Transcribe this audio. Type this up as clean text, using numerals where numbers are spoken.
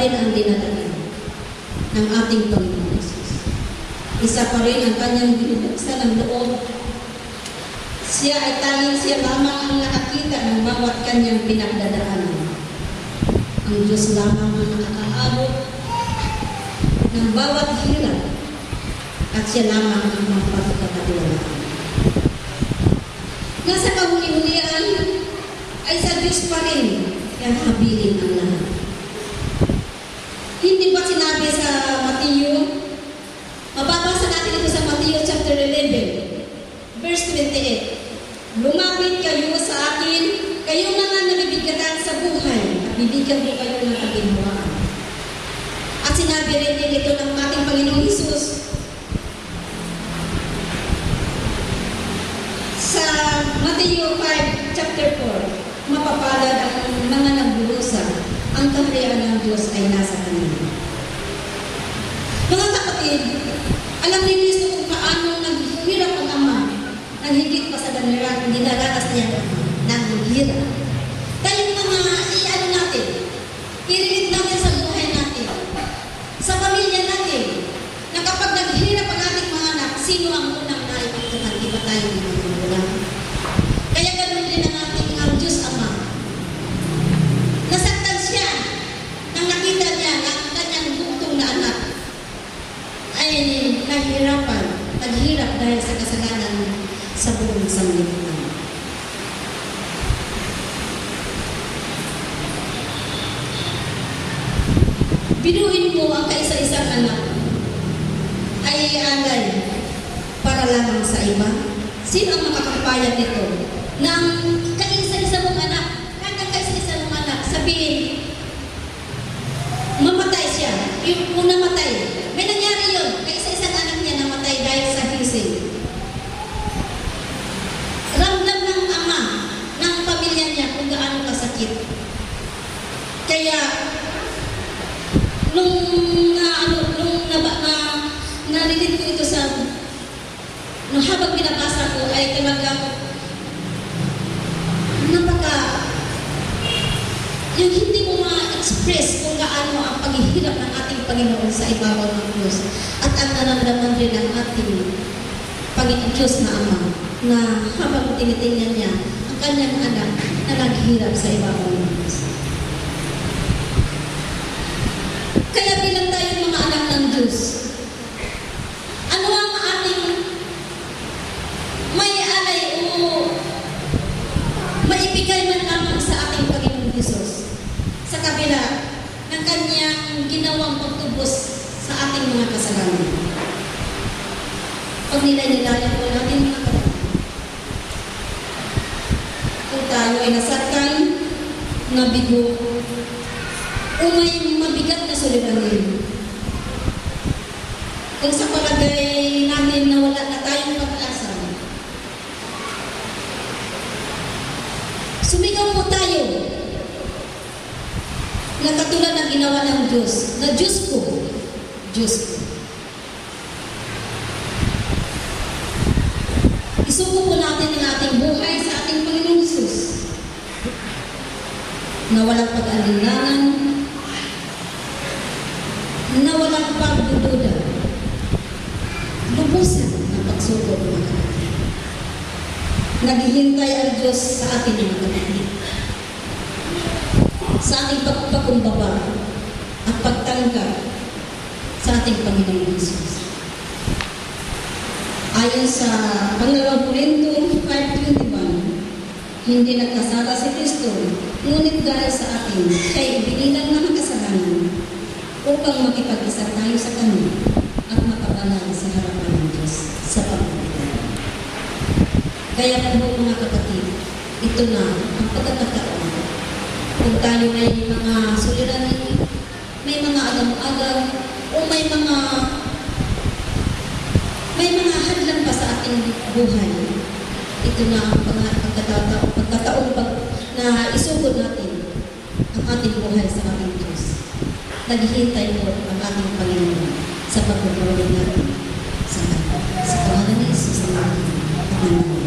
rin ang dinadala ng ating Panginoon Jesus. Isa pa rin ang kanyang binubuksan ng loob. Siya ay tanging siya lamang ang nakakita ng bawat kanyang pinagdadaanan. Ang Diyos lamang ang nakakaabot ng bawat hirap at siya lamang ang mapagkakatiwalaan. Nasa kahuli-hulian ay sa Diyos pa rin kaya habilin ang lahat. Hindi ba sinabi sa Mateo? Mababasa natin ito sa Mateo chapter 11, verse 28. Lumapit kayo sa akin, kayong mga nabibigatan sa buhay, at bibigyan ko kayo ng kaginhawaan. At sinabi rin din ito ng ating Panginoong Hesus sa Mateo 5, chapter 4, mapapalad ang mga nagburusa, ang kaharian ng Diyos ay nasa kanila. Mga kapatid, alam ni Cristo kung paano naghihirap ang Ama nang higit pa sa dinaranas niya ng hirap. Tayo mga natin, i-relate natin sa buhay natin, sa pamilya natin, na kapag naghirap ang ating mga anak, sino ang unang naipagtuhan? Di ba tayo mga magulang? Kaya ganoon din ang ating Diyos Ama. Nasaktan siya nang nakita niya na ang kanyang buktong na anak ay nahirapan, naghirap dahil sa kasalanan sa buong sanlibutan. Binuin mo ang kaisa-isang anak ay alay para lamang sa iba. Sino ang makakapayag nito? Nang kaisa-isa mong anak, kahit ang kaisa-isa mong anak, sabihin, mamatay siya. Kung namatay, may nangyari yun. Kaisa-isang anak niya namatay dahil sa hising. Ramdam ng ama, ng pamilya niya kung gaano kasakit. Kaya, nung narinig ko ito nung habang binabasa ko ay talagang yung hindi mo ma-express kung gaano ang paghihirap ng ating Panginoon sa ibabaw ng Diyos at ang nararamdaman rin ng ating Panginoon Diyos na Ama na habang tinitingnan niya ang kanyang anak na naghihirap sa ibabaw ng Diyos. Kaya bilang tayo mga anak ng Diyos, ano ang ating may alay o maibigay man lamang sa ating Panginoon Jesus sa kabila ng kanyang ginawang pagtubos sa ating mga kasalanan? Pag nilay-nilayan po natin mga kapatid, kung tayo ay nasaktan, nabigo, o may mabigat na suliranin. Kung sa palagay namin na wala na tayong pag-asa, sumigaw po tayo na katulad ng ginawa ng Diyos, na Diyos ko, Diyos ko. Isuko po natin ang ating buhay sa ating Panginoong Jesus na walang pag-alinlangan, na walang pagdududa, lubusan ng pagsubok mga kapatid. Naghihintay ang Diyos sa atin mga kapatid, sa ating pagpakumbaba at pagtanggap sa ating Panginoong Jesus. Ayon sa Pangalawang Korinto 5:21, hindi nagkasala si Kristo, ngunit dahil sa atin, kay binilang ng kasalanan, upang makipag-isa tayo sa Kanya at makabanal sa harapan ng Diyos sa pagpapalit. Kaya po mga kapatid, ito na ang pagkakataon. Kung tayo may mga suliranin, may mga agam-agam, o may mga hadlang pa sa ating buhay, ito na ang pagkataon na isugod natin ang ating buhay sa ating Diyos. Naghihintay po ang ating Panginoon sa pagbubuhay natin sa pangalan ni Jesus. Amen.